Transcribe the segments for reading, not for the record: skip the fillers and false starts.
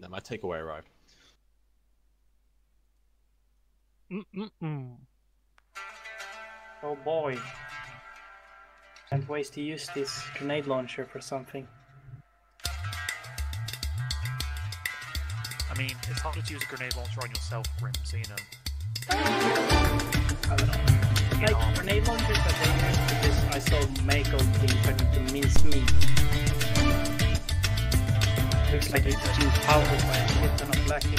Then my takeaway arrived. Oh boy. And ways to use this grenade launcher for something. I mean, it's harder to use a grenade launcher on yourself, Grim, so you know. I don't know. Like, grenade launchers are dangerous because I saw Mako being put into mincemeat. Looks like it's too powerful by a shit ton of black in it.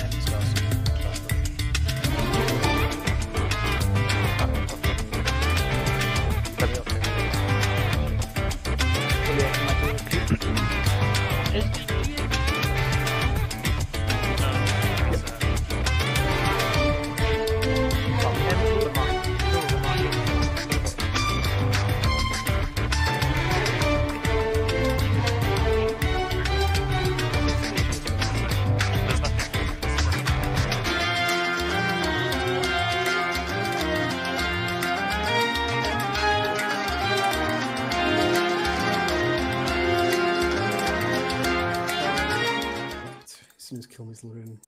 Kill Miss Lorraine.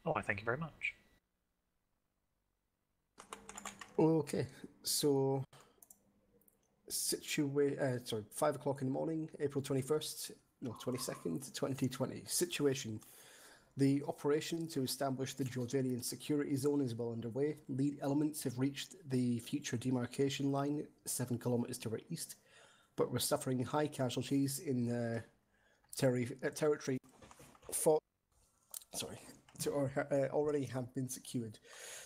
Oh, I thank you very much. Okay, so 5 o'clock in the morning, April 21st, no, 22nd, 2020. Situation. The operation to establish the Jordanian security zone is well underway. Lead elements have reached the future demarcation line 7 kilometers to our east, but we're suffering high casualties in territory already have been secured.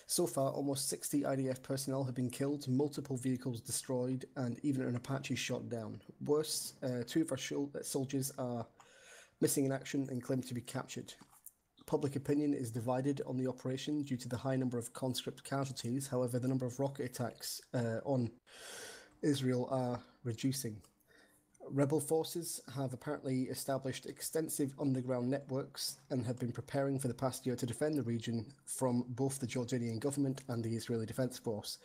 So far, almost 60 IDF personnel have been killed, multiple vehicles destroyed, and even an Apache shot down. Worse, 2 of our soldiers are missing in action and claimed to be captured. Public opinion is divided on the operation due to the high number of conscript casualties. However, the number of rocket attacks on Israel are reducing. Rebel forces have apparently established extensive underground networks and have been preparing for the past year to defend the region from both the Jordanian government and the Israeli Defense Force.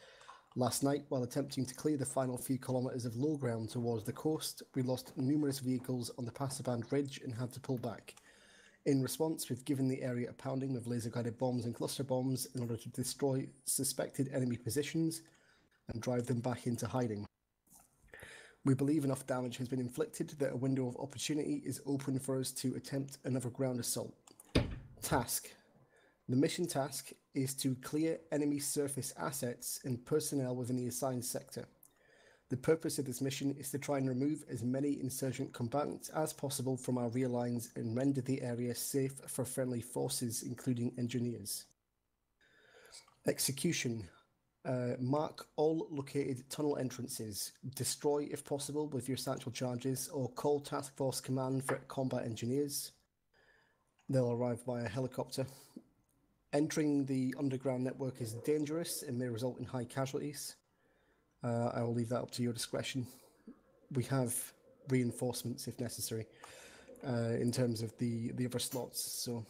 Last night, while attempting to clear the final few kilometers of low ground towards the coast, we lost numerous vehicles on the Passaband Ridge and had to pull back. In response, we've given the area a pounding with laser-guided bombs and cluster bombs in order to destroy suspected enemy positions and drive them back into hiding. We believe enough damage has been inflicted that a window of opportunity is open for us to attempt another ground assault. Task. The mission task is to clear enemy surface assets and personnel within the assigned sector. The purpose of this mission is to try and remove as many insurgent combatants as possible from our rear lines and render the area safe for friendly forces, including engineers. Execution. Mark all located tunnel entrances. Destroy, if possible, with your satchel charges, or call Task Force Command for combat engineers. They'll arrive via helicopter. Entering the underground network is dangerous and may result in high casualties. I will leave that up to your discretion. We have reinforcements if necessary in terms of the other slots. So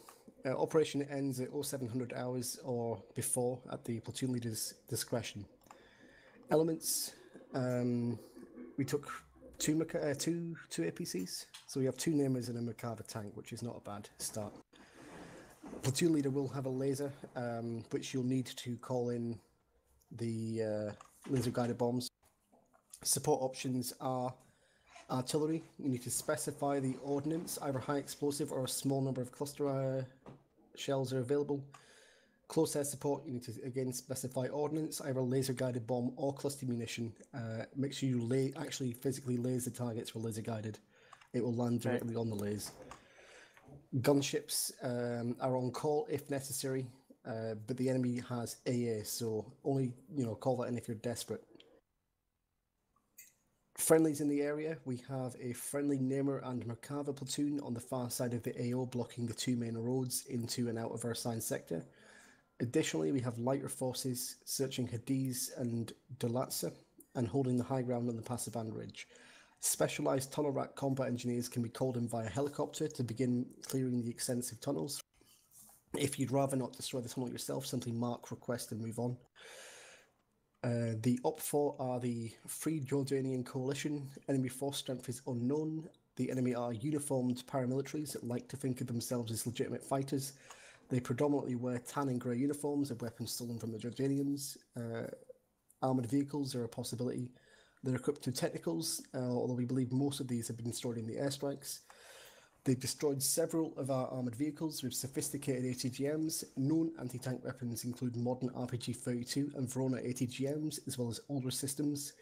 operation ends at 0700 hours or before at the platoon leader's discretion. Elements, we took two APCs. So we have 2 Namers and a Merkava tank, which is not a bad start. Platoon leader will have a laser, which you'll need to call in the laser-guided bombs. Support options are artillery. You need to specify the ordnance, either high explosive or a small number of cluster shells are available. Close air support, you need to again specify ordnance, either laser-guided bomb or cluster munition. Make sure you actually physically laser targets with laser-guided. It will land directly on the lasers. Gunships are on call if necessary, but the enemy has AA, so only call that in if you're desperate. Friendlies in the area, we have a friendly Namer and Merkava platoon on the far side of the AO blocking the 2 main roads into and out of our assigned sector. Additionally, we have lighter forces searching Hadiz and Dolatsa and holding the high ground on the Passaband Ridge. Specialized tunnel rack combat engineers can be called in via helicopter to begin clearing the extensive tunnels. If you'd rather not destroy the tunnel yourself, simply mark, request, and move on. The OPFOR are the Free Jordanian Coalition. Enemy force strength is unknown. The enemy are uniformed paramilitaries that like to think of themselves as legitimate fighters. They predominantly wear tan and grey uniforms and weapons stolen from the Jordanians. Armoured vehicles are a possibility. They're equipped with technicals, although we believe most of these have been destroyed in the airstrikes. They've destroyed several of our armoured vehicles with sophisticated ATGMs. Known anti-tank weapons include modern RPG-32 and Verona ATGMs, as well as older systems.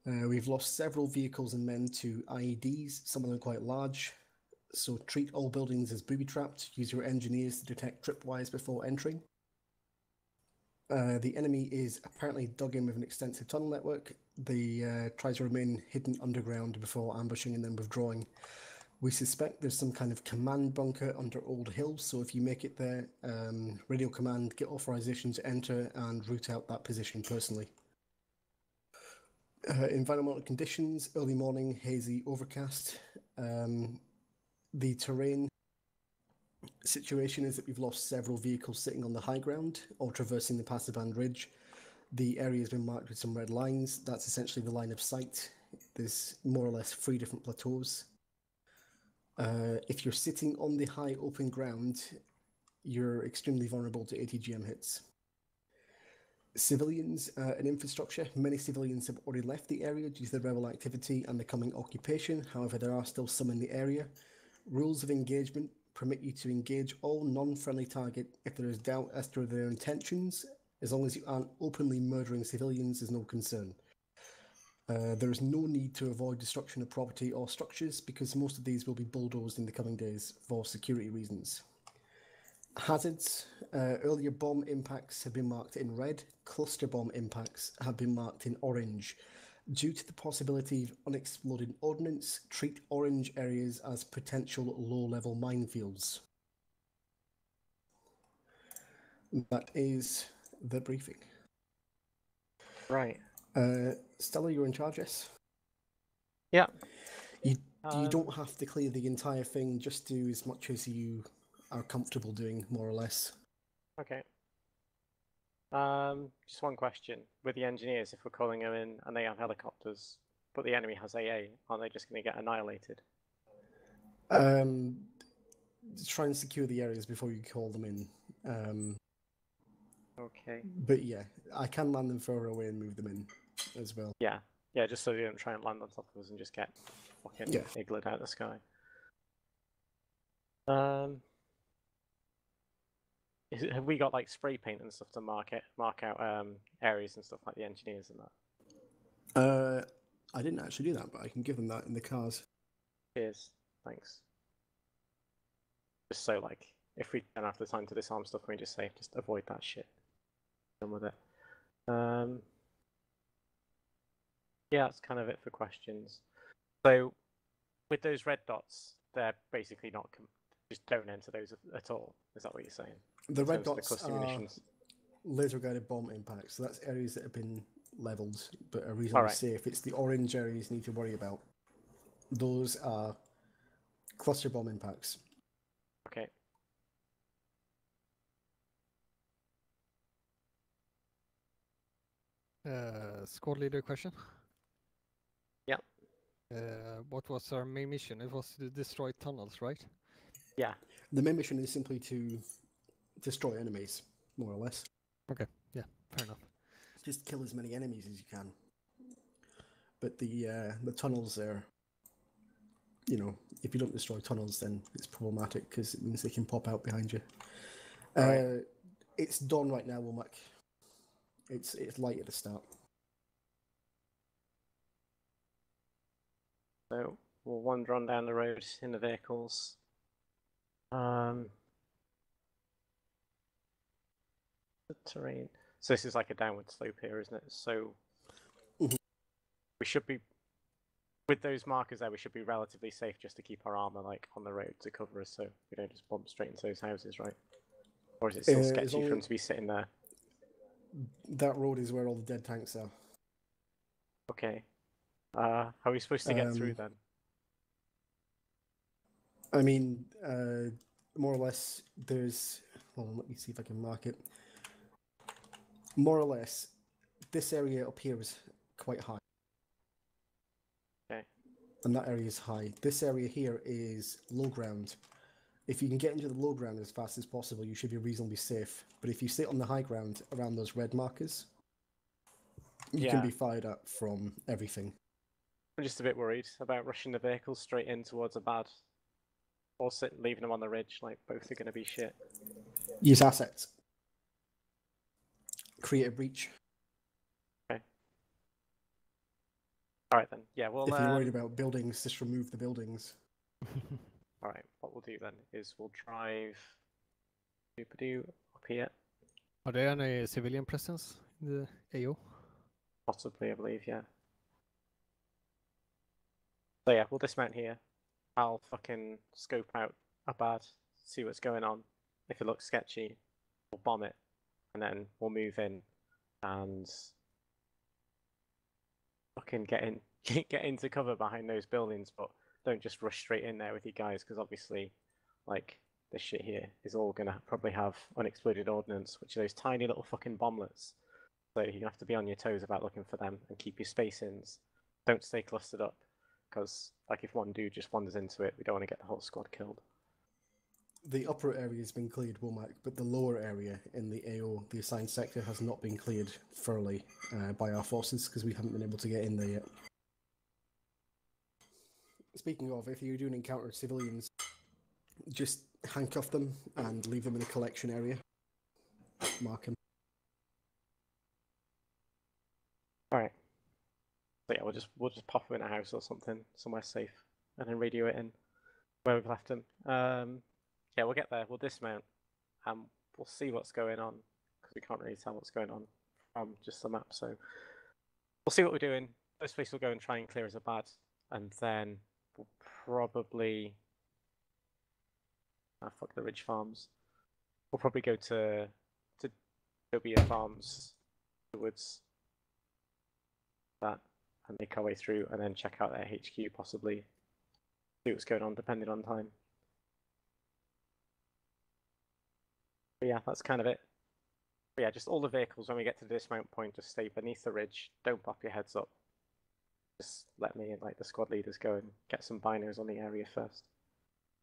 We've lost several vehicles and men to IEDs, some of them quite large. So treat all buildings as booby-trapped. Use your engineers to detect tripwires before entering. The enemy is apparently dug in with an extensive tunnel network. They try to remain hidden underground before ambushing and then withdrawing. We suspect there's some kind of command bunker under Old Hill, so if you make it there, radio command, get authorization to enter and root out that position personally. Environmental conditions, early morning, hazy, overcast. The terrain situation is that we've lost several vehicles sitting on the high ground or traversing the Passerband Ridge. The area has been marked with some red lines. That's essentially the line of sight. There's more or less 3 different plateaus. If you're sitting on the high open ground, you're extremely vulnerable to ATGM hits. Civilians and infrastructure. Many civilians have already left the area due to the rebel activity and the coming occupation. However, there are still some in the area. Rules of engagement permit you to engage all non-friendly target if there is doubt as to their intentions. As long as you aren't openly murdering civilians, there's no concern. There is no need to avoid destruction of property or structures because most of these will be bulldozed in the coming days for security reasons. Hazards. Earlier bomb impacts have been marked in red. Cluster bomb impacts have been marked in orange. Due to the possibility of unexploded ordnance, treat orange areas as potential low-level minefields. That is the briefing. Right. Stella, you're in charge, yes? Yeah. You don't have to clear the entire thing, just do as much as you are comfortable doing, more or less. Okay. Just one question. With the engineers, if we're calling them in and they have helicopters, but the enemy has AA, aren't they just going to get annihilated? Try and secure the areas before you call them in. Okay. But yeah, I can land them further away and move them in as well. Yeah. Yeah, just so they don't try and land on top of us and just get fucking igloed out of the sky. Have we got like spray paint and stuff to mark out areas and stuff like the engineers and that? I didn't actually do that, but I can give them that in the cars. Cheers. Thanks. Just so like, if we don't have the time to disarm stuff, we just say, just avoid that shit. Done with it. Yeah, that's kind of it for questions. So, with those red dots, they're basically not just don't enter those at all. Is that what you're saying? The red dots are laser-guided bomb impacts. So that's areas that have been leveled but are reasonably safe. It's the orange areas you need to worry about. Those are cluster bomb impacts. Okay. Squad leader question. Yeah. What was our main mission? It was to destroy tunnels, right? Yeah. The main mission is simply to destroy enemies, more or less. Okay. Yeah. Fair enough. Just kill as many enemies as you can. But the tunnels are, you know, if you don't destroy tunnels, then it's problematic because it means they can pop out behind you. Right. It's dawn right now, Womack. It's light at the start. So we'll wander on down the road in the vehicles. The terrain. So this is like a downward slope here, isn't it? So we should be, with those markers there, we should be relatively safe just to keep our armor like on the road to cover us, so we don't just bump straight into those houses, right? Or is it still sketchy for them to be sitting there? That road is where all the dead tanks are. Okay. How are we supposed to get through then? I mean, more or less, there's... Hold on, let me see if I can mark it. More or less, this area up here is quite high. Okay. and that area is high. This area here is low ground. If you can get into the low ground as fast as possible, you should be reasonably safe. But if you sit on the high ground around those red markers, you can be fired at from everything. I'm just a bit worried about rushing the vehicles straight in towards a bad, or leaving them on the ridge. Like, both are going to be shit. Use assets. Create a breach. Okay. All right then. Yeah. Well, if you're worried about buildings, just remove the buildings. All right. What we'll do then is we'll drive up here. Are there any civilian presence in the AO? Possibly, I believe. Yeah. So yeah, we'll dismount here. I'll fucking scope out a bad, see what's going on. If it looks sketchy, we'll bomb it, and then we'll move in and fucking get into cover behind those buildings. But don't just rush straight in there with you guys, because obviously, like, this shit here is all gonna probably have unexploded ordnance, which are those tiny little fucking bomblets. So you have to be on your toes about looking for them and keep your space-ins. Don't stay clustered up, because like if one dude just wanders into it, we don't want to get the whole squad killed. The upper area has been cleared, Womack, but the lower area in the AO, the assigned sector, has not been cleared thoroughly by our forces because we haven't been able to get in there yet. Speaking of, if you do encounter civilians, just handcuff them and leave them in a collection area. Mark them. Alright. So yeah, we'll just pop them in a house or something, somewhere safe, and then radio it in where we've left them. Yeah, we'll get there, we'll dismount, and we'll see what's going on, because we can't really tell what's going on from just the map, so we'll see what we're doing. First place we'll go and try and clear as a bad, and then we'll probably... fuck the Ridge Farms. We'll probably go to Dobia Farms, the woods, that, and make our way through, and then check out their HQ, possibly see what's going on, depending on time. But yeah, that's kind of it. But yeah, just all the vehicles, when we get to the dismount point, just stay beneath the ridge, don't pop your heads up. Just let me and like the squad leaders go and get some binos on the area first.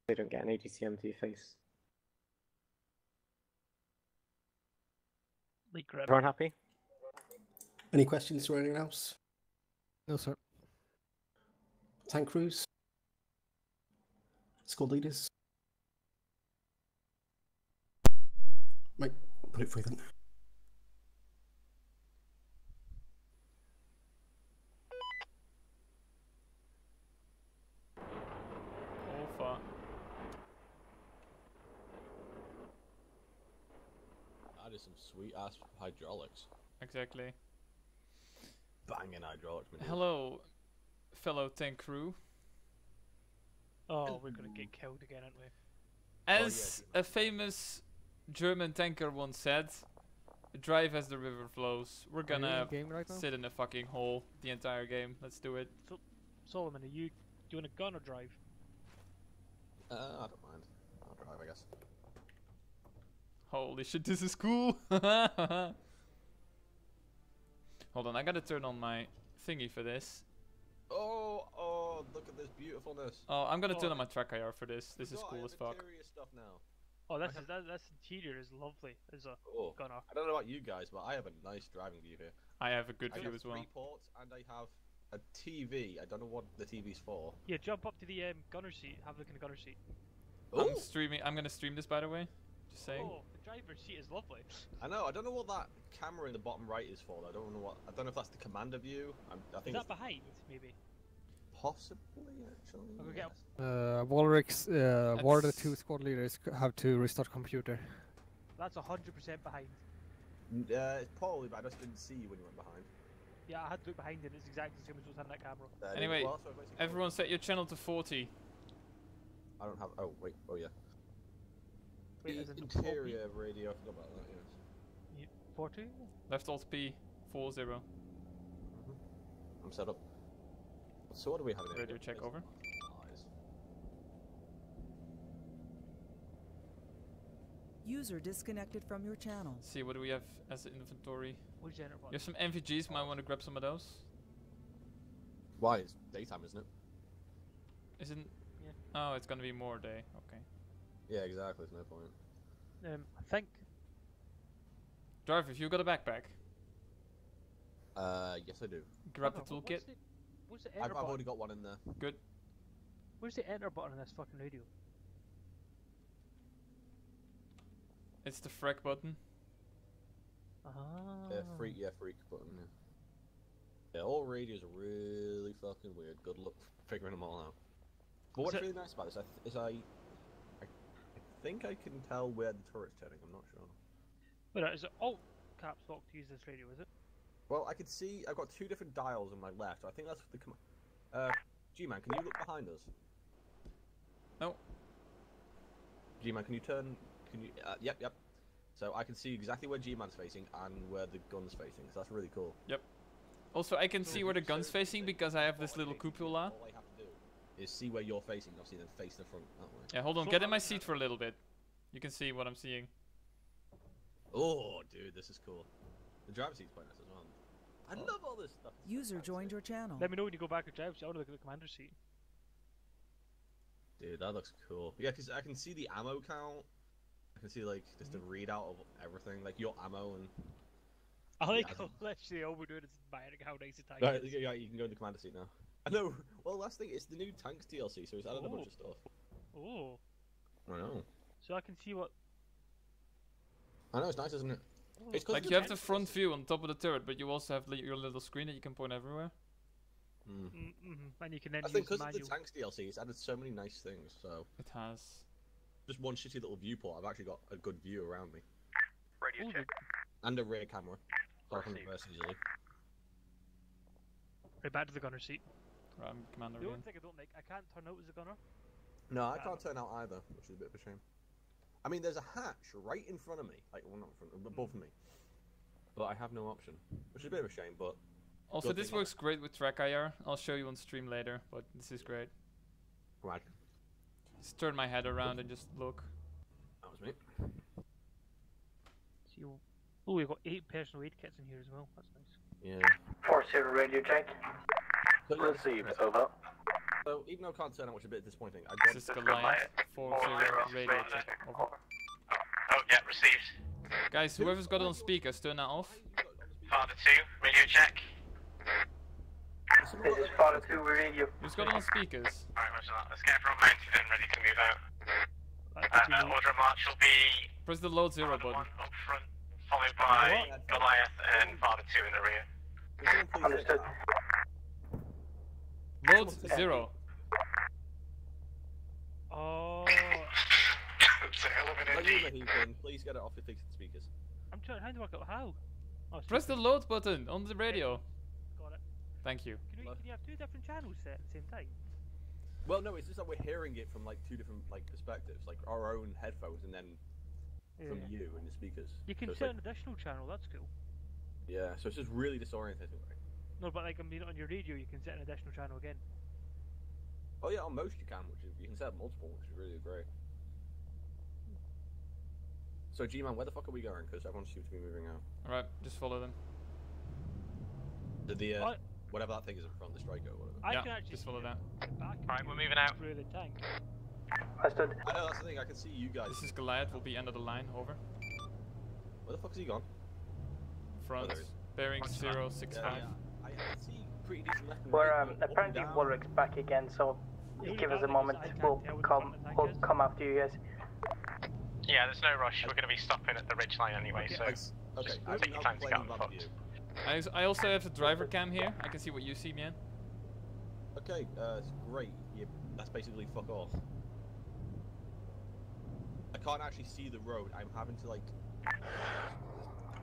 They don't get an ADTM to your face. Everyone happy? Any questions for anyone else? No, sir. Tank crews? Squad leaders? Right, put it for you then. Oh fuck. That is some sweet ass hydraulics. Exactly. Banging hydraulics. Hello, fellow tank crew. Oh, we're gonna get killed again, aren't we? As a famous German tanker once said, drive as the river flows. We're gonna sit in a fucking hole the entire game. Let's do it. So, Solomon, are you doing a gun or drive? I don't mind. I'll drive, I guess. Holy shit, this is cool! Hold on, I gotta turn on my thingy for this. Oh, look at this beautifulness. Oh, I'm gonna turn on my track IR for this. This is cool as fuck. Stuff now. Oh, that's interior is lovely as a gunner. I don't know about you guys, but I have a nice driving view here. I have a good view as well. I have 3 ports and I have a TV. I don't know what the TV's for. Yeah, jump up to the gunner seat. Have a look in the gunner seat. I'm streaming. I'm gonna stream this, by the way. Just saying. Oh, the driver's seat is lovely. I know. I don't know what that camera in the bottom right is for. I don't know what. I don't know if that's the commander view. I think is that behind? Maybe. Possibly, actually. Okay, yes. Walrick's one of the 2 squad leaders have to restart computer. That's 100% behind. It's probably, but I just didn't see you when you went behind. Yeah, I had to look behind it. It's exactly the same as what's on that camera. Anyway, everyone set your channel to 40. I don't have. Oh wait. Oh yeah. Wait, Interior radio. I forgot about that. Yes. 40. Left alt P 40. I'm set up. So what do we have in Radio check over. User disconnected from your channel. See, what do we have as inventory? Which You have some MVGs, might want to grab some of those. Why? It's daytime, isn't it? Isn't? Yeah. Oh, it's gonna be more day. Okay. Yeah, exactly. There's no point. I think. Driver, if you got a backpack, Yes I do. grab the Hold on, toolkit. What's the I've enter button? already got one in there. Good. Where's the enter button on this fucking radio? It's the frag button. Ah. Freak button. Yeah, all radios are really fucking weird. Good luck figuring them all out. But what's really nice about this is I think I can tell where the turret's turning. I'm not sure. Wait, is it alt caps lock to use this radio? Is it? Well, I can see I've got 2 different dials on my left. I think that's the G-Man, can you look behind us? No. G-Man, can you turn? Can you? Yep. So I can see exactly where G-Man's facing and where the gun's facing. So that's really cool. Yep. Also, I can see where the gun's facing because I have this little cupola. All I have to do is see where you're facing, obviously, then face the front that way. Yeah, hold on. Get in my seat for a little bit. You can see what I'm seeing. Oh, dude, this is cool. The driver's seat's quite nice as well. I love all this stuff. User joined your channel. Let me know when you go back to drive. I want to look at the commander seat. Dude, that looks cool. Yeah, because I can see the ammo count. I can see, like, just the readout of everything, like your ammo and... I like how literally all we're doing is admiring how nice the tank Right, is. yeah, you can go in the commander seat now. I know. Well, last thing, it's the new tanks DLC, so it's added a bunch of stuff. Oh. I know. So I can see what... I know, it's nice, isn't it? It's Like you have the front view on top of the turret, but you also have your little screen that you can point everywhere. And you can then I think use because of the manual. tanks DLC, it's added so many nice things, so... It has. Just one shitty little viewport, I've actually got a good view around me. Radio check. And a rear camera. So I can reverse easily. Right back to the gunner seat. Right, I'm commander The again. only thing I don't like, I can't turn out as a gunner. No, I can't turn out either, which is a bit of a shame. I mean, there's a hatch right in front of me. Like, well, not in front, above me. But I have no option, which is a bit of a shame, but... Also, this works great with track IR. I'll show you on stream later, but this is great. Right. Just turn my head around and just look. That was me. See, oh, we've got 8 personal aid kits in here as well. That's nice. Yeah. 4-0 radio check. So, Received, over. So, even though I can't turn out, which is a bit disappointing, I got... This is Goliath. 4-0 radio check. Over. Oh, yeah, received. Guys, whoever's got it on speakers, turn that off. Father 2, radio check. This is Father 2 radio. Who's got it on speakers? Alright, let's get everyone mounted and ready to move out. Order march will be Press the load 0 button. 1 up front, followed by Goliath and Father 2 in the rear. Understood. Load 0. Oh, It's a hell of an Like you, indeed. Maheen, please get it off your fixed speakers. I'm trying to work out how. Oh, Press the load button on the radio. Got it. Thank you. Can you have 2 different channels set at the same time? Well, no, it's just that we're hearing it from, like, 2 different, like, perspectives. Like, our own headphones and then from you and the speakers. You can So it's set like- an additional channel, that's cool. Yeah, so it's just really disorientating, right? No, but like, I mean, on your radio, you can set an additional channel again. Oh yeah, on most you can, which is, you can set up multiple, which is really great. So G-Man, where the fuck are we going? Because everyone seems to be moving out. Alright, just follow them. The whatever that thing is in front, the striker or whatever. I Yeah, can actually just follow that. Alright, we're moving out. Through the tank. Understood. I know, that's the thing, I can see you guys. This is Goliath, will be end of the line, over. Where the fuck is he gone? Front, there he is. bearing 065. I can see pretty decent left and We're right, but up and apparently down. Warwick's back again, so The only give us bad a thing is moment. I can't We'll tell what the tank is. come after you guys. Yeah, there's no rush. We're going to be stopping at the ridge line anyway, so Okay, I'll take your time to get on foot. I also have the driver cam here. I can see what you see, man. Okay, it's great. Yeah, that's basically fuck off. I can't actually see the road. I'm having to like.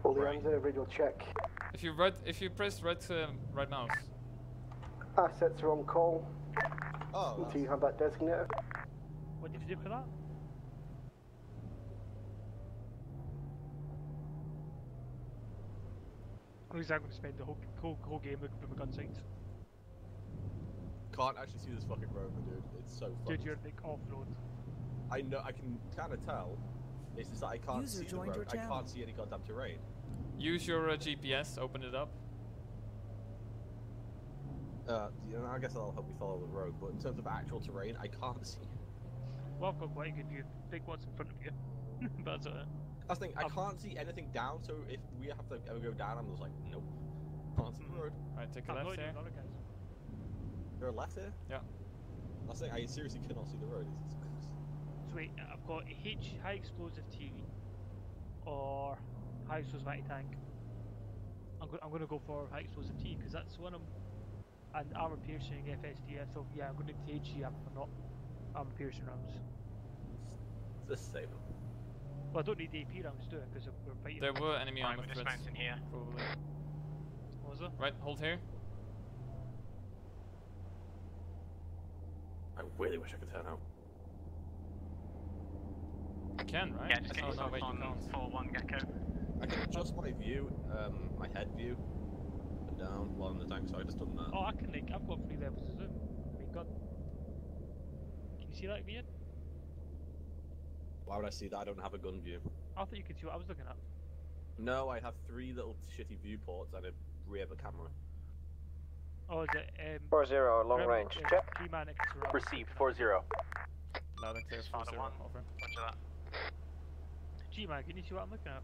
Fully on the radio check. If you press right mouse. Assets are on call. Oh. Do you have that designated? What did you do for that? I'm going to spend the whole game looking for my gun sights. Can't actually see this fucking road, dude. It's so fucking. Dude, you're like off-road. I know. I can kind of tell. It's just that I can't User see the joined your road. I channel. can't see any goddamn terrain. Use your GPS, open it up. I guess that'll help me follow the road, but in terms of actual terrain, I can't see. Well, I've got quite a good view. Big ones in front of you. But That's the thing, I can't see anything down, so if we have to ever go down, I'm just like, nope. Can't see the road. Alright, take a left here. There a left here? Yeah. That's the thing, I seriously cannot see the road. So wait, I've got H, high explosive T, or high explosive anti-tank. I'm gonna go for high explosive T, because that's one of them. And armor piercing FSDS, so yeah, I'm gonna take HG up for not armor piercing rounds. Just save them. Well, I don't need the AP rounds to do it, because we're fighting. There were enemy armor we're threats. dismounting here. Probably. What was that? Right, hold here. I really wish I could turn out. You can, right? Yeah, just get oh, no, yourself wait, you on can't. 4-1 Gecko. I can adjust my view, my head view, and down while in the tank, so I just done that. Oh, I can like, I've got 3 levels of zoom. I mean, God. Can you see that again? Why would I see that? I don't have a gun view. I thought you could see what I was looking at. No, I have 3 little shitty viewports and a rear of a camera. Oh, is it 4-0, long range. Check. Received, 4-0. Loud and clear, 4-0, over. Roger that. G-Man, can you see what I'm looking at?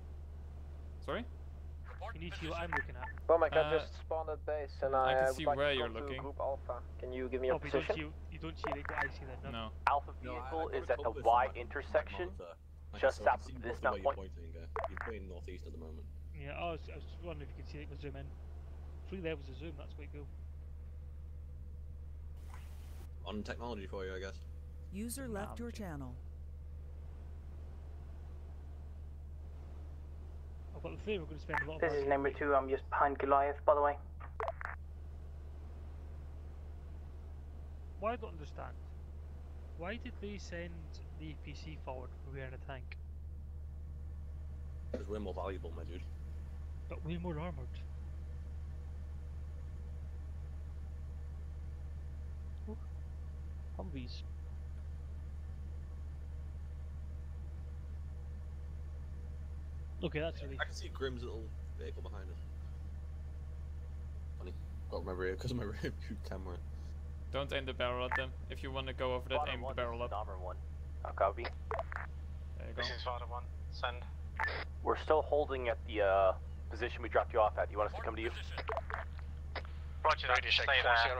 Sorry? Can you see what I'm looking at? Well, my gun just spawned at base, and I can would see like where to you're come to looking. Group Alpha. Can you give me your But you position? don't see like what I see then, no? No. Alpha vehicle is at the Y intersection, just south of this now point. You're pointing northeast at the moment. Yeah, I was just wondering if you could see like the zoom in. 3 levels of zoom, that's quite cool. On technology for you, I guess. User left your channel. I've got the feeling we're going to spend a lot of This is number 2, I'm just behind Goliath, by the way. What I don't understand, why did they send the PC forward when we were in a tank? Because we're more valuable, my dude. But way more armoured. Oh, Humvees. Okay, that's really. I can see Grim's little vehicle behind us. Funny. Got my rear, because of my rear view camera. Don't aim the barrel at them. If you want to go over that, aim the barrel up. Armor 1. Copy. There you go. This is Vada 1. Send. We're still holding at the position we dropped you off at. You want us to come to you? Roger that, just stay there.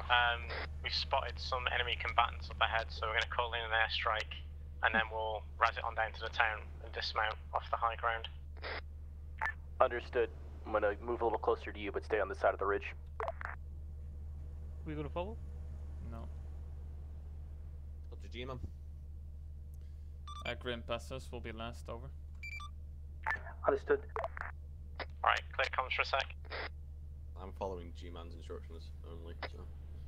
We've spotted some enemy combatants up ahead, so we're going to call in an airstrike, and then we'll razz it on down to the town and dismount off the high ground. Understood. I'm going to move a little closer to you, but stay on this side of the ridge. We going to follow? No. Up to G-Man. Grim past us will be last, over. Understood. Alright, clear comms for a sec. I'm following G-Man's instructions only, so.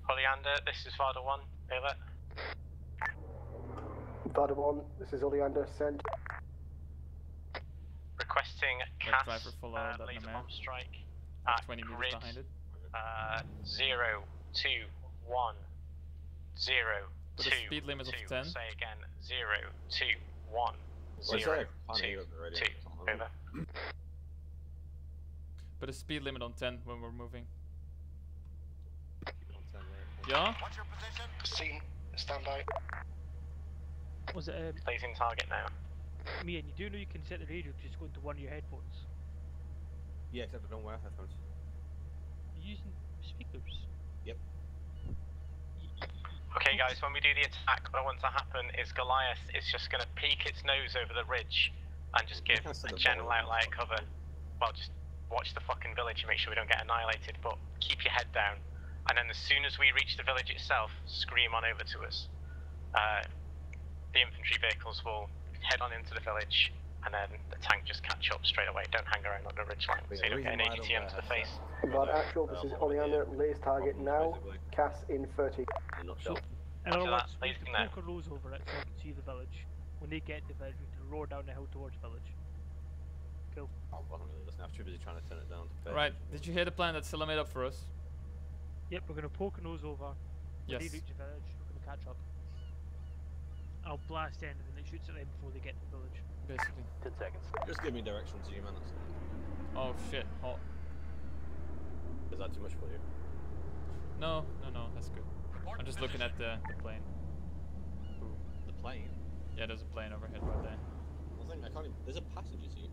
Oleander, this is Vada 1. Over. Vada 1, this is Oleander, send. Requesting Let CAS driver follow that laser Namir. bomb strike at 20 meters grid behind it. 0, 2, 1, 0, With a 2, speed limit of 2. 10. Say again, 0, 2, 1, Well, 0, sorry, 2, 2. Over. But a speed limit on 10 when we're moving. Keep it on 10 there. Yeah? What's your position? Scene. Stand by. Was it Placing target now. me and you do know you can set the radio to just go into one of your headphones? Yeah, except I don't wear headphones. You're using speakers. Yep. Okay guys, when we do the attack, what I want to happen is Goliath is just going to peek its nose over the ridge and just give a general outlier cover. Well, just watch the fucking village and make sure we don't get annihilated, but keep your head down. And then as soon as we reach the village itself, scream on over to us. The infantry vehicles will head on into the village, and then the tank just catch up straight away. Don't hang around on the ridgeline, so you don't get an ADTM to the face. But actual, this is Oleander, lays target now, CAS in 30. And I After want that, to placing poke there. our nose over it so I can see the village. When they get to the village, we can roar down the hill towards the village. Cool. Oh, well, I'm really listening. I was too busy trying to turn it down to pay. Right, did you hear the plan that Scylla made up for us? Yep, we're going to poke a nose over. When Yes. they reach the village, we're going to catch up. I'll blast in and then it shoots at them before they get to the village. Basically. 10 seconds. Just give me directions, G-Man. Oh shit, hot. Is that too much for you? No, that's good. I'm just looking at the plane. Ooh, the plane? Yeah, there's a plane overhead right there. I can't even, there's a passenger seat.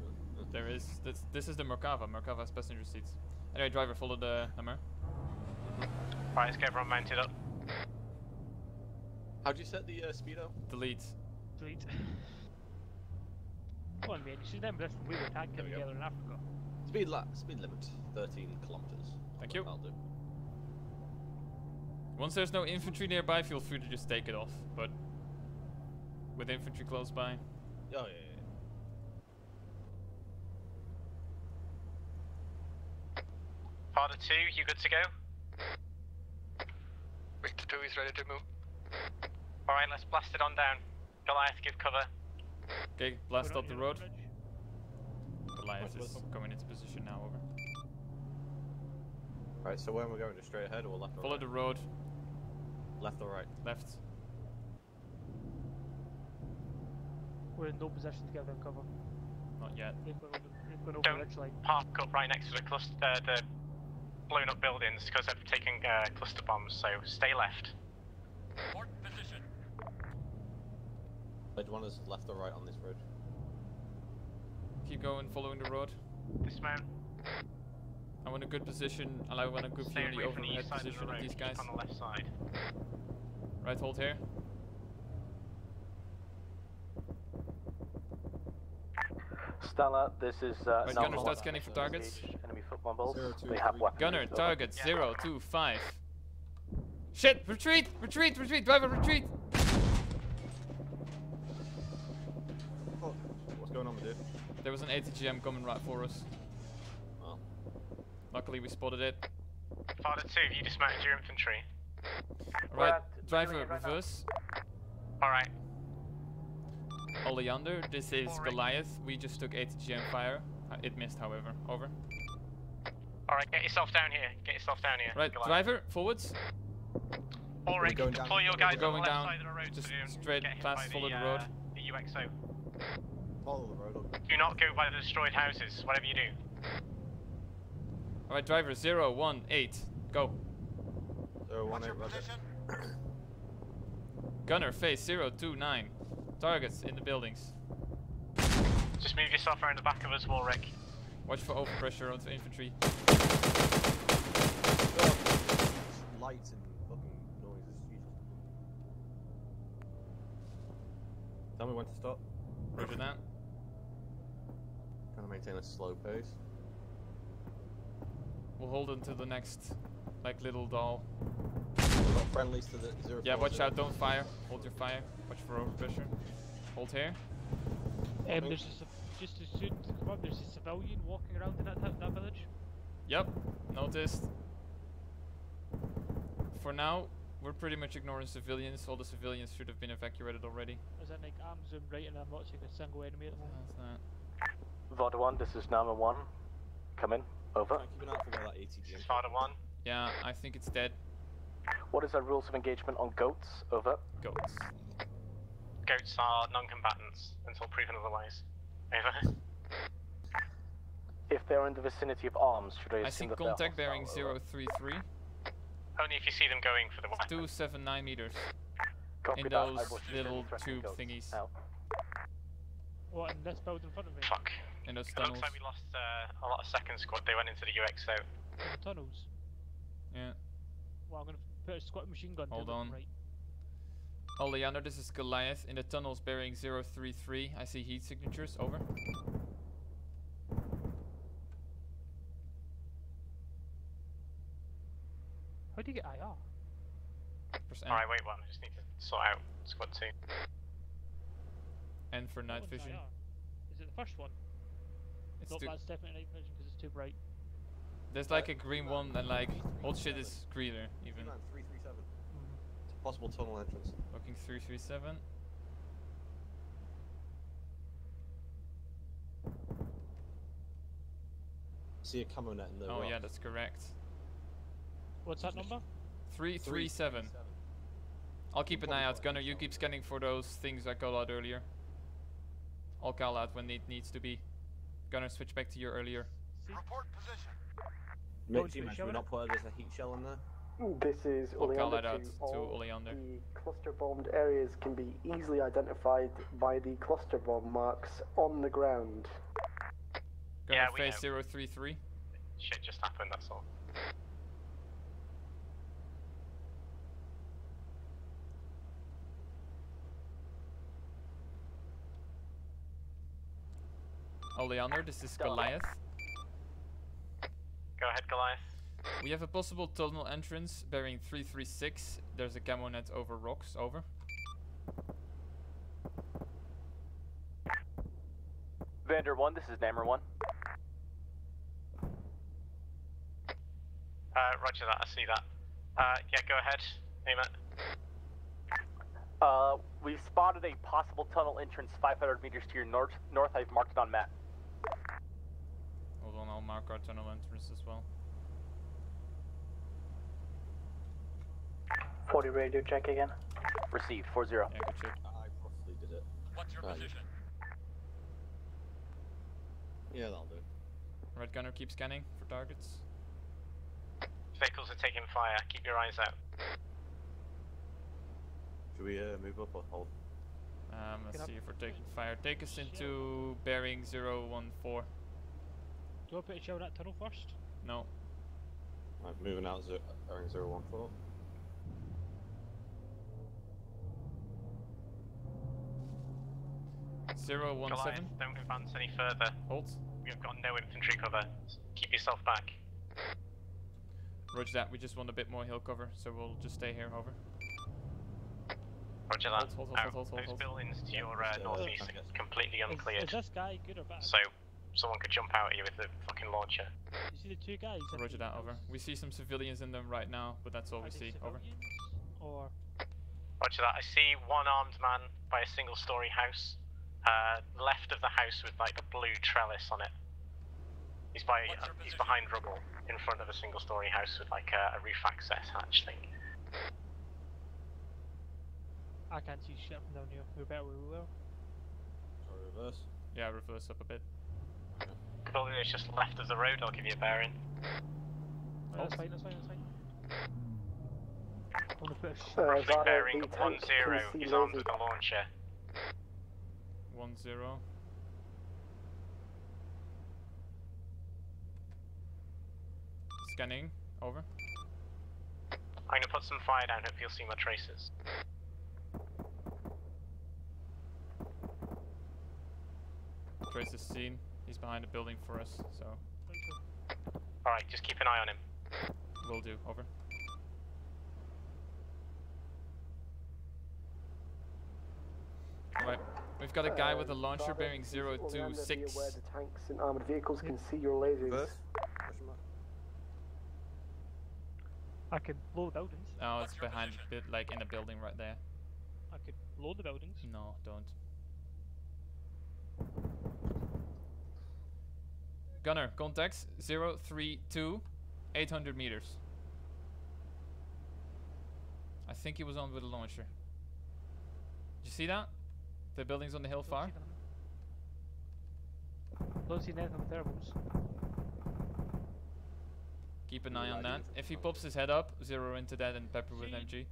There is. This is the Merkava. Merkava has passenger seats. Anyway, driver, follow the hammer. Right, let's get everyone mounted up. How'd you set the speedo? Delete. Delete. Come on, man. You should remember this when we were tanking together in Africa. Speed limit, 13 kilometers. Thank you. I'll do. Once there's no infantry nearby, feel free to just take it off. But with infantry close by. Oh, yeah. Father 2, you good to go? Victor 2 is ready to move. Alright, let's blast it on down. Goliath, give cover. Okay, blast up the road. Goliath is coming into position now, over. Right, so where am I going? Just straight ahead or left or Follow right? the road. Left or right? Left. We're in no position to get them cover. Not yet. Don't park up right next to the cluster, the blown up buildings, because they're taking cluster bombs, so stay left. Port position. Do you want us left or right on this road? Keep going, following the road. Dismount. I want a good position, and I want a good view in the overhead position of these guys. On the left side. Right, hold here. Stella, this is right, Gunner, start scanning for targets. Enemy football balls. They have weapons. Gunner, target 025. Shit! Retreat! Retreat! Retreat! Driver, retreat! Oh, what's going on, dude? There was an ATGM coming right for us. Well. Luckily, we spotted it. Father 2, you dismounted your infantry. Alright, driver, reverse. Alright. Oleander, this is Goliath. We just took ATGM fire. It missed, however. Over. Alright, get yourself down here. Get yourself down here. Right, Goliath. driver, forwards. Ulrich, deploy your guys on the left side of the road. Just so straight past, follow the road. The UXO. Follow the road. Okay. Do not go by the destroyed houses, whatever you do. Alright, driver, 018. Go. 018, roger. Gunner, face 029. Targets in the buildings. Just move yourself around the back of us, Ulrich. Watch for overpressure onto infantry. Lights and fucking noises. Jesus. Tell me when to stop. Roger that. Trying to maintain a slow pace. We'll hold until the next, like, little doll. We've got friendlies to the 040. Yeah, watch out, don't fire. Hold your fire. Watch for overpressure. Hold here. There's just as soon to come up, there's a civilian walking around in that village. Yep, noticed. For now, we're pretty much ignoring civilians. All the civilians should have been evacuated already. Is that like I'm zoomed right and I'm not seeing a single enemy at the moment? That's that. Vada 1, this is Nama 1. Come in. Over. Keep an eye for where that ATG is. Father 1. Yeah, I think it's dead. What is our rules of engagement on goats? Over. Goats. Goats are non-combatants until proven otherwise. Over. If they're in the vicinity of arms, should I I see assume that they're contact bearing hostile? 033. Only if you see them going for the weapon. 279 meters. Copy In that. I those will shoot little any threatening tube goats. thingies. Out. What, in this building in front of me? Fuck. In those It tunnels. looks like we lost a lot of second squad. They went into the UXO. In the tunnels? Yeah. Well, I'm gonna put a squad machine gun Hold to on. right. Oleander, this is Goliath. In the tunnels bearing 033. I see heat signatures. Over. How do you get IR? Press N. Alright, wait one. I just need to sort out squad 2. N for night One's vision. IR. Is it the first one? It's Nope, too that's definitely night vision because it's too bright. There's like a green one and like old shit is greener even. 337. It's a possible tunnel entrance. Looking 337. See a camo net in the Oh rock. yeah, that's correct. What's that number? 337. I'll keep an eye out, Gunner. You keep scanning for those things I called out earlier. I'll call out when it needs to be. Gunner, switch back to your earlier. Report position. Mitch, you mentioned we're not putting there's a heat shell in there. This is I'll call Oleander that out 2. to All Oleander. the cluster bombed areas can be easily identified by the cluster bomb marks on the ground. Gonna face 033. Shit just happened, that's all. Oleander, this is Goliath. Go ahead, Goliath. We have a possible tunnel entrance bearing 336. There's a camo net over rocks. Over. Vander 1, this is Namor 1. Roger that, I see that. Yeah, go ahead, Name We've spotted a possible tunnel entrance 500 meters to your north. I've marked it on map. Hold on, I'll mark our tunnel entrance as well. 40 radio check again. Received, 4-0. Yeah, good shit. I roughly did it. What's your position? Yeah, that'll do. Red gunner, keep scanning for targets. Vehicles are taking fire, keep your eyes out. Should we move up or hold? Let's see if we're taking fire. Take us into bearing 014. Do I put a shell in that tunnel first? No. Right, moving out bearing 014. Goliath, don't advance any further. Hold. We've got no infantry cover. Keep yourself back. Roger that, we just want a bit more hill cover, so we'll just stay here, over. Roger that. Hold. Those buildings to your northeast are completely uncleared. Is this guy good or bad? So, someone could jump out at you with the fucking launcher. You see the two guys? Roger that, over. We see some civilians in them right now, but that's all we see, over. Or... Roger that. I see one armed man by a single-story house. Left of the house with like the blue trellis on it. He's behind rubble in front of a single-story house with like a roof access hatch thing. I can't see shit from down here. We're better where we were. Or reverse? Yeah, reverse up a bit. The building is just left of the road. I'll give you a bearing. That's fine. I want to put a roughly bearing 10. He's armed with a launcher. 10. Scanning, over. I'm gonna put some fire down, hope you'll see my traces. Traces seen. He's behind a building for us, so. Alright, just keep an eye on him. Will do, over. Alright, we've got a guy with a launcher bearing 026. Where the tanks and armored vehicles can see your lasers. Reverse? I could blow the buildings. Oh, it's behind a bit, like in a building right there. I could blow the buildings. No, don't. Gunner, contacts 032, 800 meters. I think he was on with a launcher. Did you see that? The buildings on the hill far? Don't see anything with thermals. Keep an eye on that. If he pops his head up, zero into that and pepper with MG.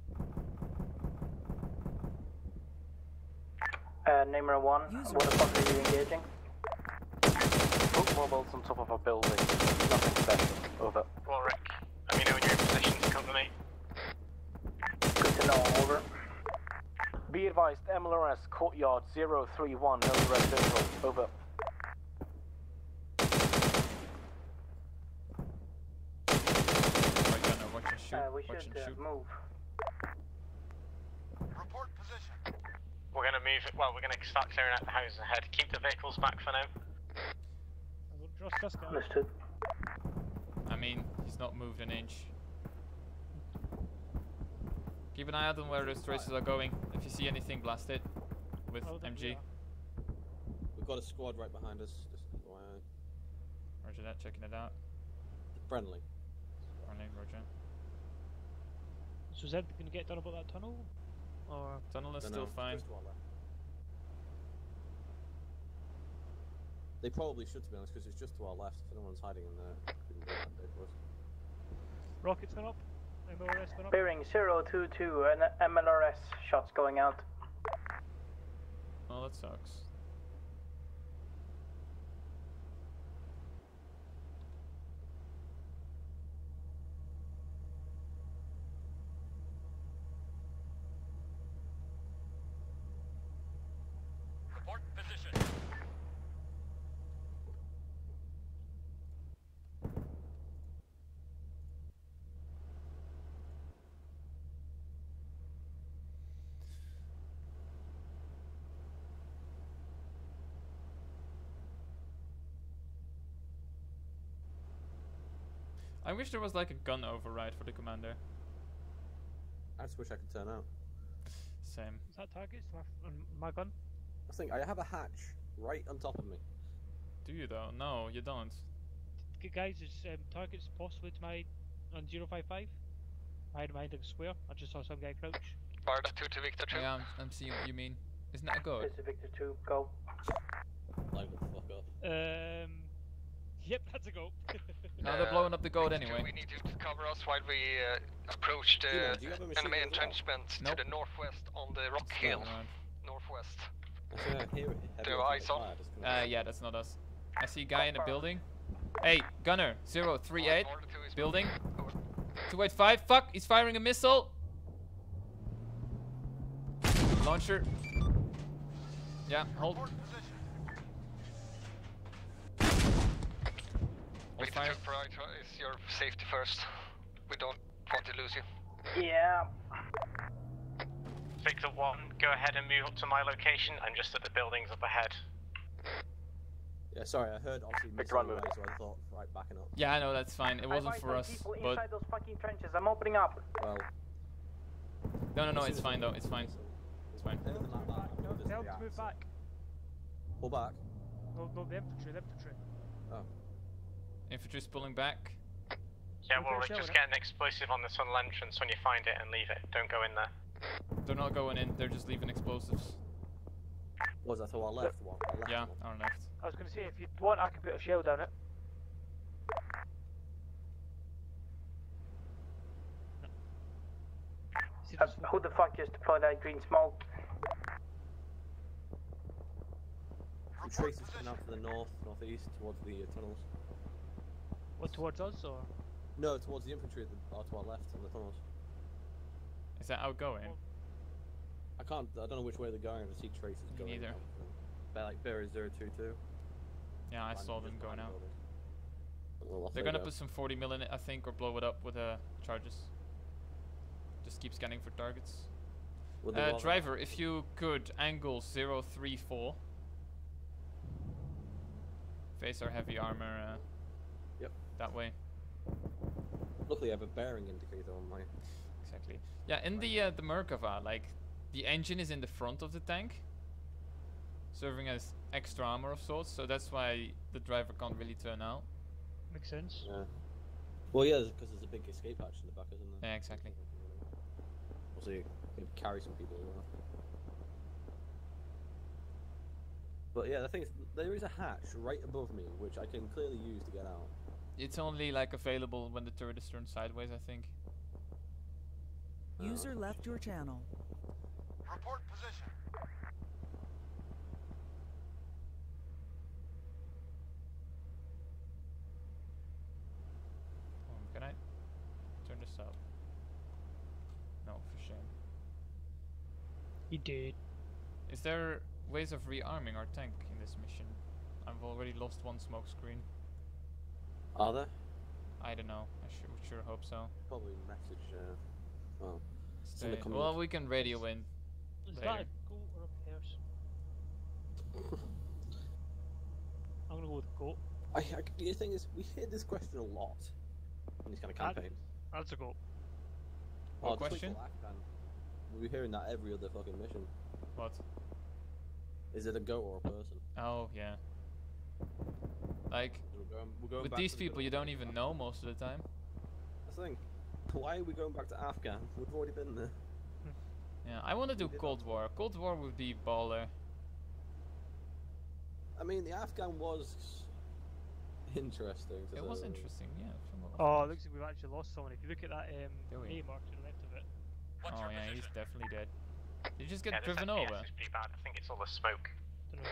Namer 1, what the fuck are you engaging? Both mobiles on top of a building. Nothing special. Over. Warwick, let me know when you're in position to cover me. Good to know, over. Be advised, MLRS Courtyard 031, no residential. Over. Right, Gunner, watch and shoot. We Watch should and shoot. move. Report position. We're gonna move it, well, we're gonna start clearing out the houses ahead. Keep the vehicles back for now. I won't trust this guy. Understood. I mean, he's not moved an inch. Keep an eye out on where those traces are going. If you see anything, blast it with MG. We've got a squad right behind us. Just Roger that, checking it out. friendly. Friendly, Roger. So is that going to get done about that tunnel? Or tunnel is still fine. They probably should, to be honest, because it's just to our left. If anyone's hiding in there, we can do that bit for us. rockets went up? MLRS went up. Bearing 022 and MLRS shots going out. Oh, that sucks. Report position. I wish there was like a gun override for the commander. I just wish I could turn out. Same. Is that targets? My gun? I think I have a hatch right on top of me. Do you though? No, you don't. Guys, there's targets possibly to my on 055. Behind a square. I just saw some guy crouch. Barda 2 to Victor 2. Yeah, I'm seeing what you mean. Isn't that a go? This is Victor 2, go. Line the fuck up. Yep, that's a go. No, they're blowing up the goat Victor 2, anyway. we need you to cover us while we approach the Timo, do you have a machine enemy gun as well? entrenchment Nope. to the northwest on the rock It's hill. not around. Northwest. I hear it. Do you have eyes on? Yeah, that's not us. I see a guy in a building. Hey, gunner, 038, building. 285, fuck, he's firing a missile. Launcher. Yeah, hold. Report position. Hold Victor fire. 2 prioritize your safety first. We don't want to lose you. Yeah. Victor 1, go ahead and move up to my location. I'm just at the buildings up ahead. Yeah, sorry, I heard obviously Victor 1 missile moving. away, so I thought, right, backing up. Yeah, I know, that's fine. It wasn't I for us, people but... inside those fucking trenches. I'm opening up. Well, No, as it's soon fine as though, I it's fine. It's fine. Anything like that, I'm gonna just Tell them to react, move so- back. Pull back. No, the infantry. Oh. Infantry's pulling back. Yeah, Okay, well, show just it. get an explosive on the tunnel entrance when you find it and leave it. Don't go in there. They're not going in, they're just leaving explosives. Was that to our left one? Our left Yeah, one? our left. I was going to say, if you want, I can put a shell down it. See, there's Who the fuck just deployed that green smoke? The traces coming out to the north, northeast, towards the tunnels. what, towards us or? No, towards the infantry to our left on the tunnels. Is that outgoing? I don't know which way they're going. I see traces Me going neither. out. They're like Bear 022. Yeah, I Behind- saw them just going behind out. the building. Well, off They're they gonna go. put some 40 mil in it, I think, or blow it up with charges. Just keep scanning for targets. Would they bother? Driver, if you could angle 034. Face our heavy armor Yep. that way. Luckily, I have a bearing indicator on my. Exactly. Yeah, in the Merkava, like the engine is in the front of the tank, serving as extra armor of sorts. So that's why the driver can't really turn out. Makes sense. Yeah. Well, yeah, because there's a big escape hatch in the back, isn't there? Yeah, exactly. Also, you can carry some people as well. But yeah, the thing is, there is a hatch right above me, which I can clearly use to get out. It's only like available when the turret is turned sideways, I think. User left your channel. Report position. Can I turn this up? No, for shame. He did. Is there ways of rearming our tank in this mission? I've already lost one smoke screen. Are there? I don't know. I sure hope so. Probably message. Well, Stay. in the comments. Well, we can radio in. Is Later. that a goat or a pairs? I'm gonna go with goat. The thing is, we hear this question a lot in these kind of campaigns. That's a goat. What just question? like Afghan, we're hearing that every other fucking mission. What? Is it a goat or a person? Oh, yeah. Like, We're going with back these to the people you don't even know most of the time. That's the thing. Why are we going back to Afghan? We've already been there. Yeah, I want to do Cold War. Cold War would be baller. I mean, the Afghan was interesting. It was interesting, yeah. Oh, it looks like we've actually lost someone. If you look at that A mark to the left of it. Oh yeah, he's definitely dead. Did you just get this driven FPS over? is pretty bad. I think it's all the smoke. Dunno.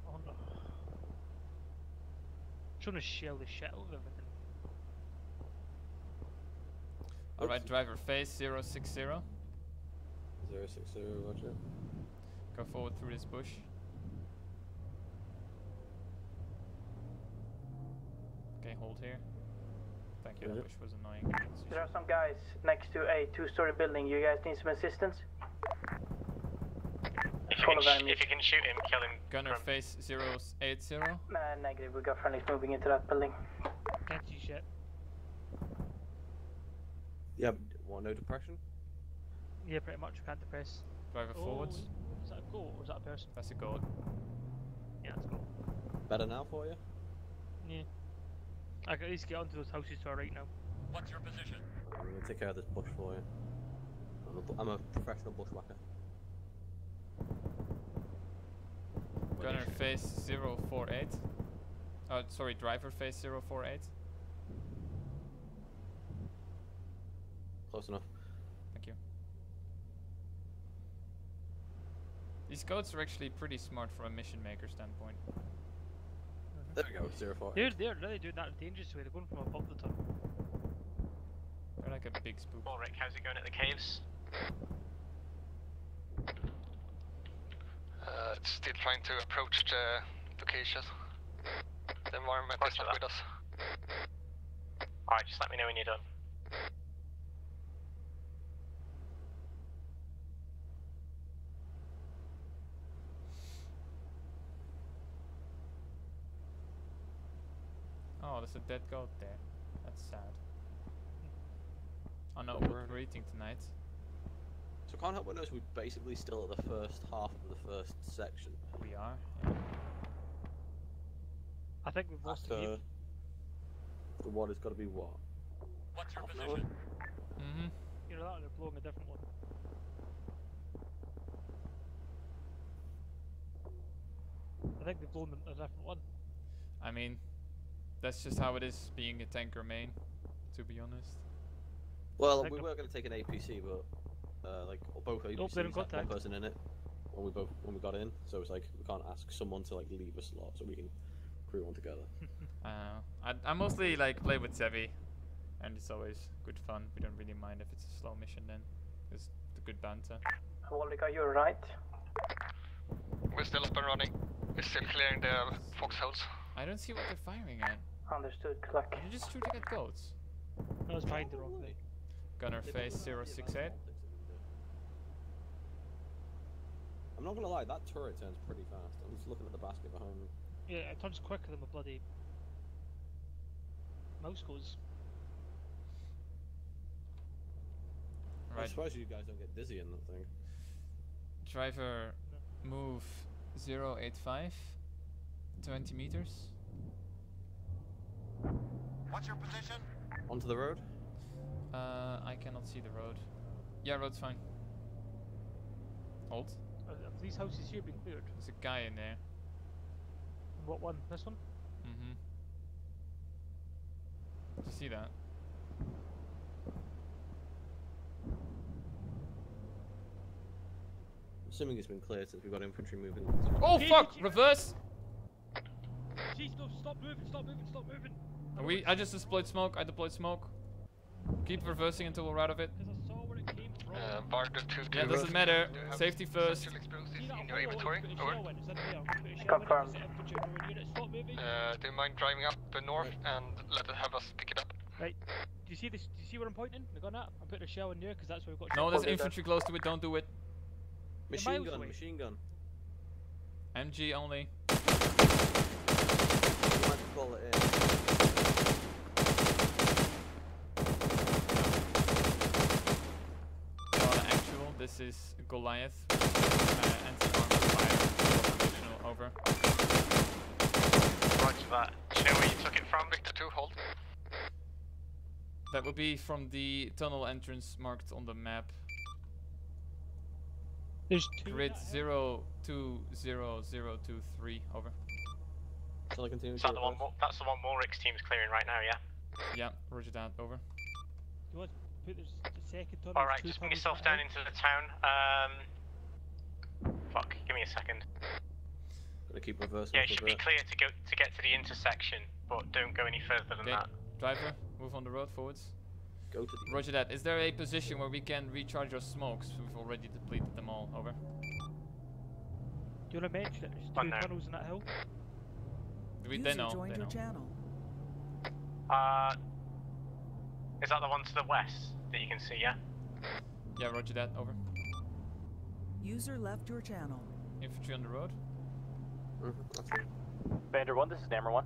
Oh no. Trying to shell the shit out of everything. Alright, driver face 060. 060, roger. Go forward through this bush. Okay, hold here. Thank you, that bush was annoying. There are some guys next to a 2-story building. You guys need some assistance? If you can shoot him, kill him. Gunner face 080. Negative, we got friendlies moving into that building. Can't see shit. Yeah, what, no depression? Yeah, pretty much. We can't depress. Driver forwards. Is that a goat or is that a person? That's a goat. Yeah, that's a goat. Better now for you? Yeah. I can at least get onto those houses to our right now. What's your position? I'm gonna take care of this bush for you. I'm a professional bushwhacker. Gunner face 048. Oh, sorry, driver face 048. Close enough. Thank you. These goats are actually pretty smart from a mission maker standpoint. There we go, 048. They're really doing that in a dangerous way. They're going from above the top. They're like a big spook. Ulrich, how's it going at the caves? It's still trying to approach the location. The environment is not with us. Alright, just let me know when you're done. Oh, there's a dead goat there. That's sad. Oh no, we're eating tonight. So can't help but notice we're basically still at the first half of the first section. We are, yeah. I think we've lost the The what has got to be what? What's your position? Mm-hmm. You're that, they're blowing a different one. I think they've blown a different one. I mean, that's just how it is being a tanker main, to be honest. Well, we were going to take an APC, but like both APCs had one person in it when we got in, so it's like we can't ask someone to like leave a slot so we can crew one together. I mostly like play with Sevi, and it's always good fun. We don't really mind if it's a slow mission then. It's the good banter. Waldica, you're right. We're still up and running. We're still clearing the foxholes. I don't see what they're firing at. Understood, Cluck. Are you just shooting at goats? I was trying the wrong way. Gunner face 068. I'm not gonna lie, that turret turns pretty fast. I'm just looking at the basket behind me. Yeah, it turns quicker than my bloody mouse goes. Right. I'm surprised you guys don't get dizzy in that thing. Driver, move 085, 20 meters. What's your position? Onto the road? I cannot see the road. Yeah, road's fine. Hold. Have these houses here been cleared? There's a guy in there. What one? This one? Mm-hmm. Did you see that? Assuming it's been cleared since we've got infantry moving. Oh fuck! Reverse! Jeez, no, stop moving, stop moving, stop moving! I just deployed smoke, I deployed smoke. Keep reversing until we're out of it. Because I saw where it came from. Barter 2 Yeah, doesn't matter. Safety first. In your inventory? Over. Confirmed. Do you mind driving up north and have us pick it up? Right. Do you see this? Do you see where I'm pointing? The gun at? I'm putting a shell in there because that's where we've got. No, there's infantry close to it. Don't do it. Machine gun, machine gun. MG only. You might call it in. Actual, this is Goliath. Anti-armor fire. Over. Roger that. Do you know where you took it from? Victor 2, hold. That would be from the tunnel entrance marked on the map. There's two. Grid 020023. Over. Shall I continue? Is that the one? That's the one Morik's team's clearing right now. Yeah. Yeah. Roger that. Over. You want to put the second tunnel? All right, just bring yourself down into the town. Fuck. Give me a second. Gonna keep reversing. Yeah, it should be clear to get to the intersection, but don't go any further than that. Driver, move on the road forwards. Go to the. Roger that. Is there a position where we can recharge our smokes? We've already depleted them all. Over. Do you want to mention it? There's two tunnels in that hill. They know. Joined your channel. Is that the one to the west that you can see? Yeah. Yeah, roger that. Over. User left your channel. Infantry on the road. That's it. Bander 1, this is Nammer 1.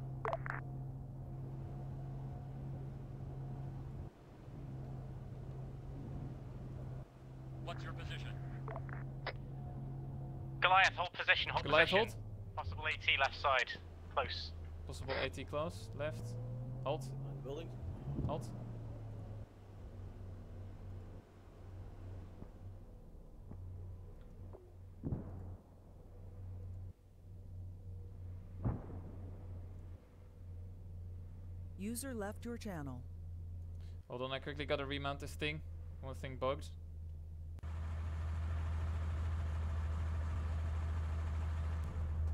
What's your position? Goliath, hold position. Hold Goliath, position. hold. Possible AT left side. Close. Possible AT close. Left. Halt. Building. Halt. User left your channel. Hold on, I quickly gotta remount this thing. One thing bugged.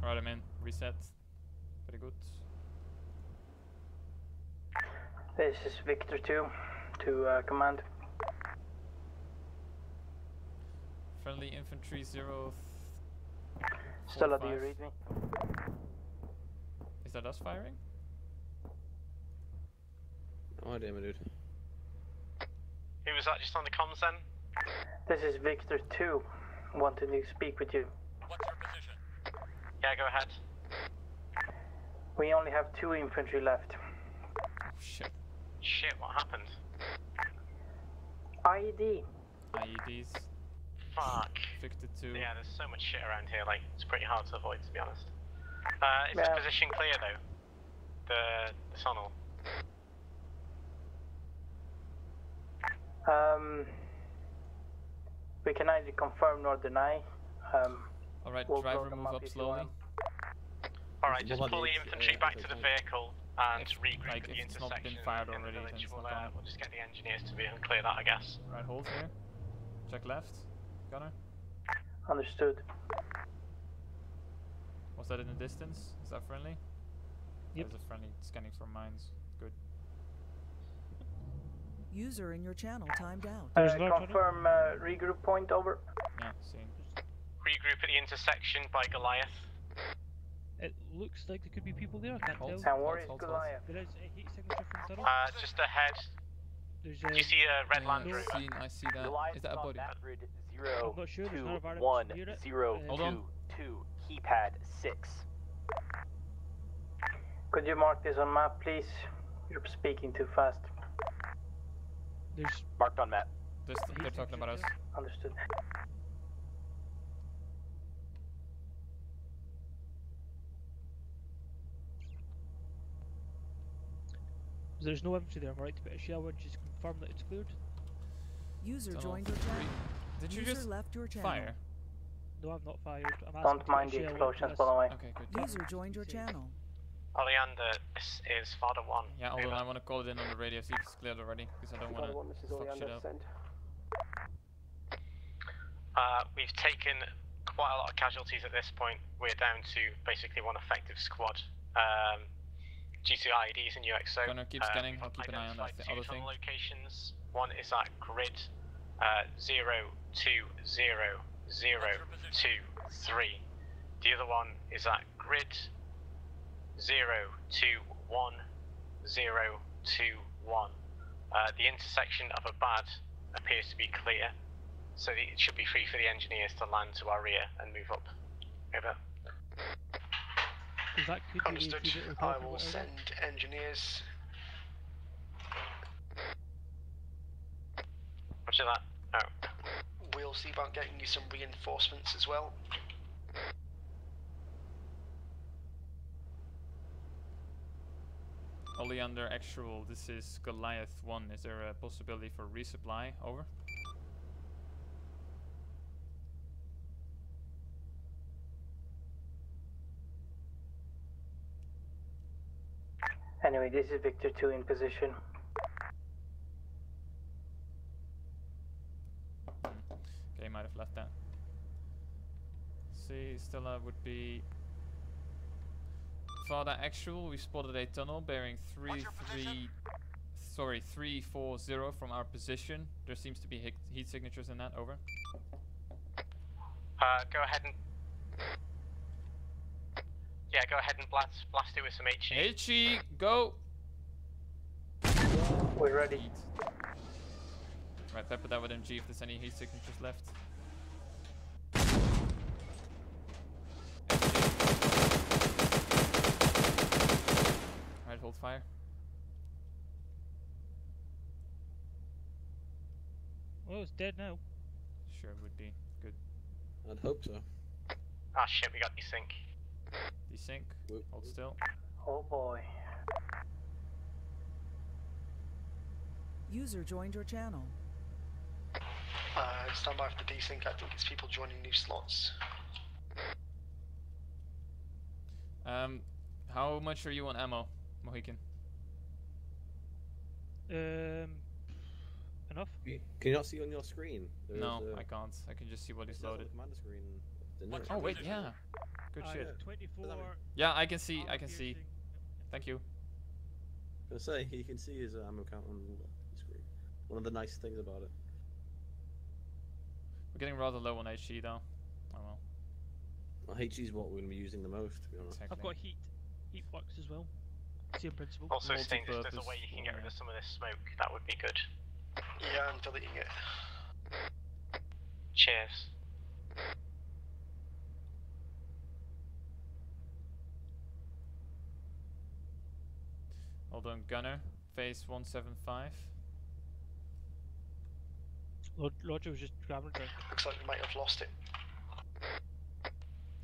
Alright, I'm in. Reset. Very good. This is Victor 2 to command. Friendly infantry 0. Stella, do you read me? Is that us firing? No idea, my dude. Who was that just on the comms then? This is Victor 2, wanting to speak with you. What's your position? Yeah, go ahead. We only have 2 infantry left. Oh shit. Shit, what happened? IED. IEDs. Fuck. Victor 2. Yeah, there's so much shit around here, like, it's pretty hard to avoid, to be honest. Is the position clear, though? The tunnel? We can either confirm nor deny. Alright, we'll driver, move up slowly. Alright, just pull the infantry back to the vehicle and regroup like at the if it's intersection not been fired in the already, then village. it's We'll, not gone. we'll just get the engineers to be and clear that, I guess. Right, hold here. Check left. Gunner. Understood. Was that in the distance? Is that friendly? Yep. That is a friendly scanning for mines. Good. User in your channel timed out. Confirm regroup point, over. Yeah, seen. Regroup at the intersection by Goliath. It looks like there could be people there, I can't tell. And where is Goliath? There is a heat signature from tunnel. Just ahead. There's Do you see a red Land Rover? I see that. Is that a body? Grid I'm not sure, there's not a variant 1 near it. 0 Hold on. 2 keypad 6. Could you mark this on map, please? You're speaking too fast. There's Marked on map. They're talking about us. Understood. There's no infantry there, right? But shall we just confirm that it's cleared? User Tunnel joined your channel. Did you User just left your channel. fire? No, I've not fired. I'm asking Don't mind the explosions, by the way. Okay, good. User joined your channel. Oleander, this is Father 1. Yeah, hold on, I want to call it in on the radio, see if it's cleared already, because I don't want to fuck shit up. We've taken quite a lot of casualties at this point. We're down to basically 1 effective squad. Due to IEDs and UXO. Gunner, keep scanning, I'll keep an eye on that other thing. Locations. One is at grid 0200023. The other one is at grid 021021. The intersection of a bad appears to be clear, so it should be free for the engineers to land to our rear and move up. Over. Understood. I will send engineers. Roger that. Oh. We'll see about getting you some reinforcements as well. Oleander actual, this is Goliath 1. Is there a possibility for resupply? Over. Anyway, this is Victor 2 in position. Okay, might have left that. See, Stella would be Father Actual. We spotted a tunnel bearing 340 from our position. There seems to be heat signatures in that. Over. Go ahead and go ahead and blast it with some HE. HE, go. We're ready. Right, pepper that with MG if there's any heat signatures left. Alright, hold fire. Oh, it's dead now. Sure, would be good. I'd hope so. Ah shit, we got desync. Desync. Hold still. Oh boy. User joined your channel. Stand by for the desync. I think it's people joining new slots. How much are you on ammo, Mohican? Enough. Can you not see on your screen? No, I can't. I can just see what is loaded. Commander screen. Oh wait, yeah. Good shit. 24. Yeah, I can see. I can see. Thank you. I was gonna say you can see his ammo count on the screen. One of the nice things about it. We're getting rather low on HE though. Oh well. Well, HE is what we're gonna be using the most, to be honest. I've got heat flux as well. Same principle. Also, Stains, if there's a way you can get rid of some of this smoke, that would be good. Yeah, I'm deleting it. Cheers. Hold on, Gunner. Phase 175. Roger was just grabbing it. Looks like we might have lost it.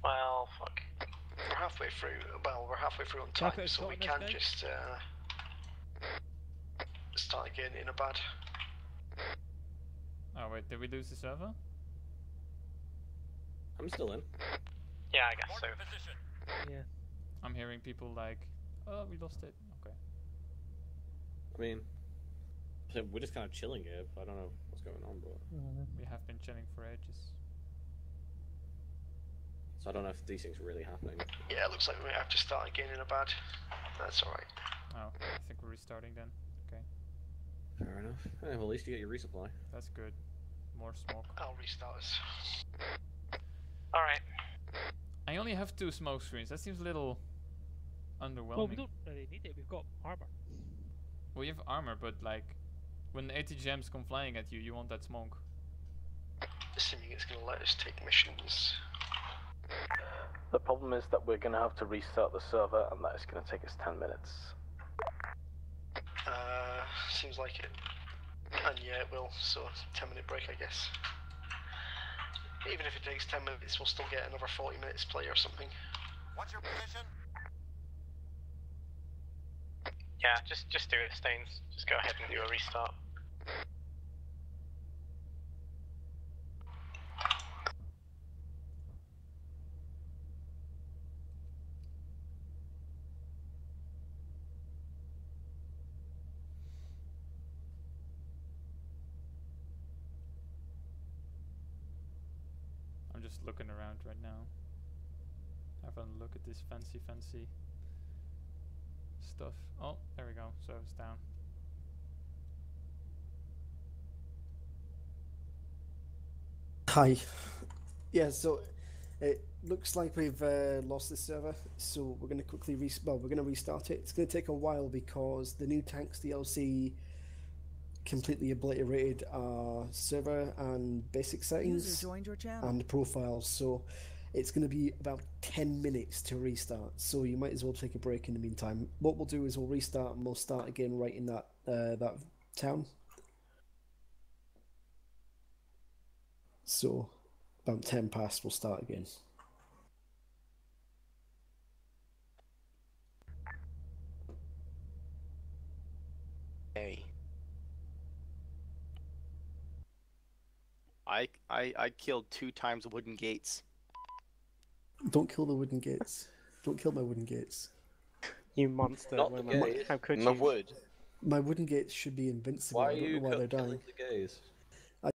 Well, fuck. We're halfway through. Well, we're halfway through on time, so we can just start again in a bad. Oh wait, did we lose the server? I'm still in. Yeah, I guess so. Yeah. I'm hearing people like, oh, we lost it. Okay. I mean, we're just kind of chilling here. I don't know what's going on, but we have been chilling for ages. So I don't know if these things are really happening. Yeah, it looks like we might have to start again in a bad. That's alright. Oh, I think we're restarting then. Okay. Fair enough. Yeah, well, at least you get your resupply. That's good. More smoke. I'll restart us. Alright. I only have 2 smoke screens. That seems a little underwhelming. Well, we don't really need it. We've got armor. Well, you have armor, but like, when ATGMs come flying at you, you want that smoke. Assuming it's going to let us take missions. The problem is that we're going to have to restart the server, and that is going to take us 10 minutes. Seems like it. And yeah, it will, so 10-minute break, I guess. Even if it takes 10 minutes, we'll still get another 40 minutes play or something. What's your position? Yeah, just do it, Stains. Just go ahead and do a restart. I'm just looking around right now. Having a look at this fancy stuff. Oh, there we go. Server's down. Hi. Yeah, so it looks like we've lost the server, so we're going to quickly we're going to restart it. It's going to take a while because the new tanks DLC completely obliterated our server and basic settings User joined your channel. and profiles, so it's going to be about 10 minutes to restart, so you might as well take a break in the meantime. What we'll do is we'll restart and we'll start again right in that that town. So about 10 past we'll start again. Hey. I killed 2 times wooden gates. Don't kill the wooden gates. Don't kill my wooden gates. You monster Not the woman. gays. How could My you? wood. My wooden gates should be invincible. Why I are don't know you why they're killing dying. the gays?